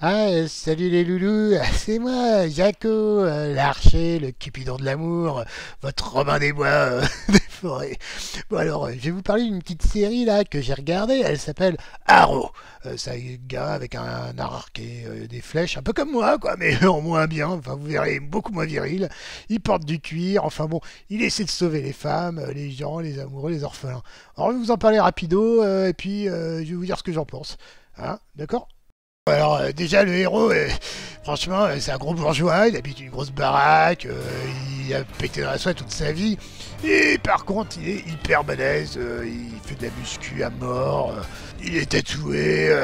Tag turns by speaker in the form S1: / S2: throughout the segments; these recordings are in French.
S1: Salut les loulous, c'est moi, Jaco, l'archer, le cupidon de l'amour, votre Robin des Bois des forêts. Bon alors, je vais vous parler d'une petite série là que j'ai regardée, elle s'appelle Arrow. C'est un gars avec un arc et des flèches, un peu comme moi quoi, mais en moins bien, enfin vous verrez, beaucoup moins viril. Il porte du cuir, enfin bon, il essaie de sauver les femmes, les gens, les amoureux, les orphelins. Alors je vais vous en parler rapido, et puis je vais vous dire ce que j'en pense. Hein, d'accord? Alors déjà le héros, franchement, c'est un gros bourgeois, il habite une grosse baraque, il a pété dans la soie toute sa vie. Et par contre, il est hyper balèze, il fait de la muscu à mort, il est tatoué,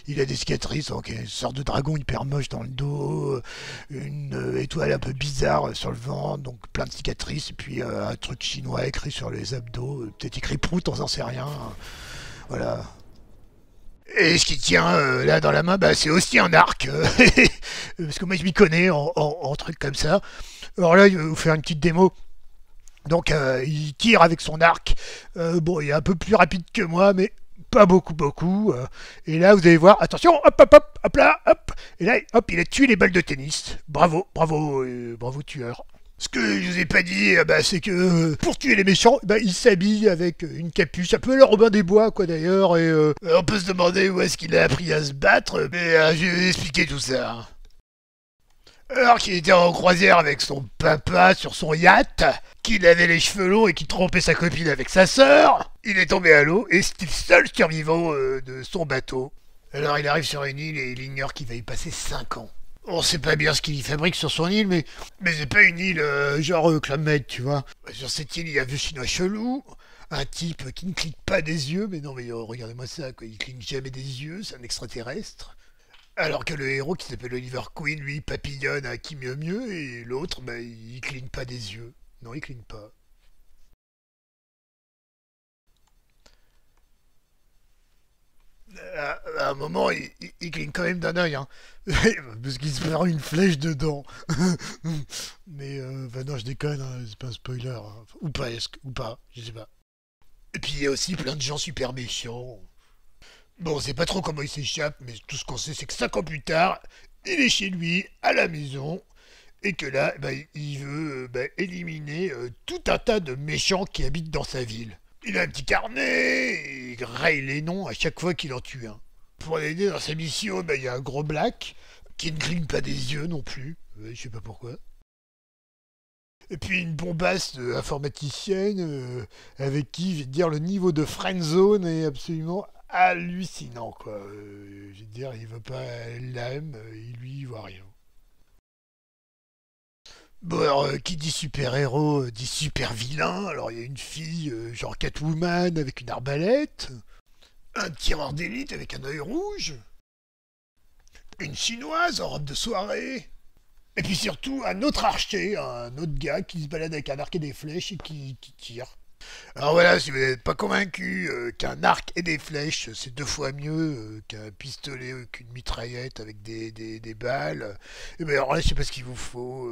S1: il a des cicatrices, donc une sorte de dragon hyper moche dans le dos, une étoile un peu bizarre sur le ventre, donc plein de cicatrices, et puis un truc chinois écrit sur les abdos, peut-être écrit prout, on n'en sait rien. Voilà. Et ce qui tient là dans la main, bah, c'est aussi un arc. Parce que moi je m'y connais en trucs comme ça. Alors là, je vais vous faire une petite démo. Donc il tire avec son arc. Bon, il est un peu plus rapide que moi, mais pas beaucoup. Et là, vous allez voir, attention, hop là, hop. Et là, hop, il a tué les balles de tennis. Bravo tueur. Ce que je vous ai pas dit, bah, c'est que pour tuer les méchants, bah, il s'habille avec une capuche, un peu le Robin des Bois, quoi d'ailleurs, et on peut se demander où est-ce qu'il a appris à se battre, mais je vais vous expliquer tout ça. Alors qu'il était en croisière avec son papa sur son yacht, qu'il avait les cheveux longs et qu'il trompait sa copine avec sa sœur, il est tombé à l'eau et c'était le seul survivant de son bateau. Alors il arrive sur une île et il ignore qu'il va y passer 5 ans. On sait pas bien ce qu'il y fabrique sur son île, mais c'est pas une île genre Club Med, tu vois. Sur cette île, il y a un vieux chinois chelou, un type qui ne clique pas des yeux, mais non, mais regardez-moi ça, quoi, il cligne jamais des yeux, c'est un extraterrestre. Alors que le héros qui s'appelle Oliver Queen, lui, papillonne à qui mieux, et l'autre, bah, il cligne pas des yeux. Non, il cligne pas. À un moment, il cligne quand même d'un œil, hein. Parce qu'il se prend une flèche dedans. Mais, enfin, non, je déconne, hein, c'est pas un spoiler. Hein. Ou pas, ou pas, je sais pas. Et puis, il y a aussi plein de gens super méchants. Bon, on sait pas trop comment il s'échappe, mais tout ce qu'on sait, c'est que 5 ans plus tard, il est chez lui, à la maison, et que là, bah, il veut bah, éliminer tout un tas de méchants qui habitent dans sa ville. Il a un petit carnet, et il raye les noms à chaque fois qu'il en tue un. Pour l'aider dans sa mission, bah, il y a un gros black qui ne cligne pas des yeux non plus. Je sais pas pourquoi. Et puis une bombasse informaticienne avec qui, je vais te dire, le niveau de friendzone est absolument hallucinant, quoi. Je vais te dire, il veut pas, elle l'aime, il lui voit rien. Bon, alors, qui dit super-héros dit super-vilain. Alors, il y a une fille, genre Catwoman, avec une arbalète. Un tireur d'élite avec un œil rouge. Une chinoise en robe de soirée. Et puis surtout, un autre archer, un autre gars qui se balade avec un arc et des flèches et qui tire. Alors voilà, si vous n'êtes pas convaincu qu'un arc et des flèches, c'est 2 fois mieux qu'un pistolet ou qu'une mitraillette avec des balles, et bien alors là, je sais pas ce qu'il vous faut.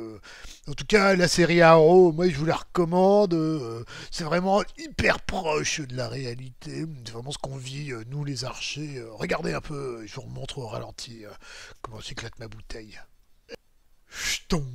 S1: En tout cas, la série Arrow, moi, je vous la recommande. C'est vraiment hyper proche de la réalité. C'est vraiment ce qu'on vit, nous, les archers. Regardez un peu, je vous remontre au ralenti comment s'éclate ma bouteille. Ch'ton.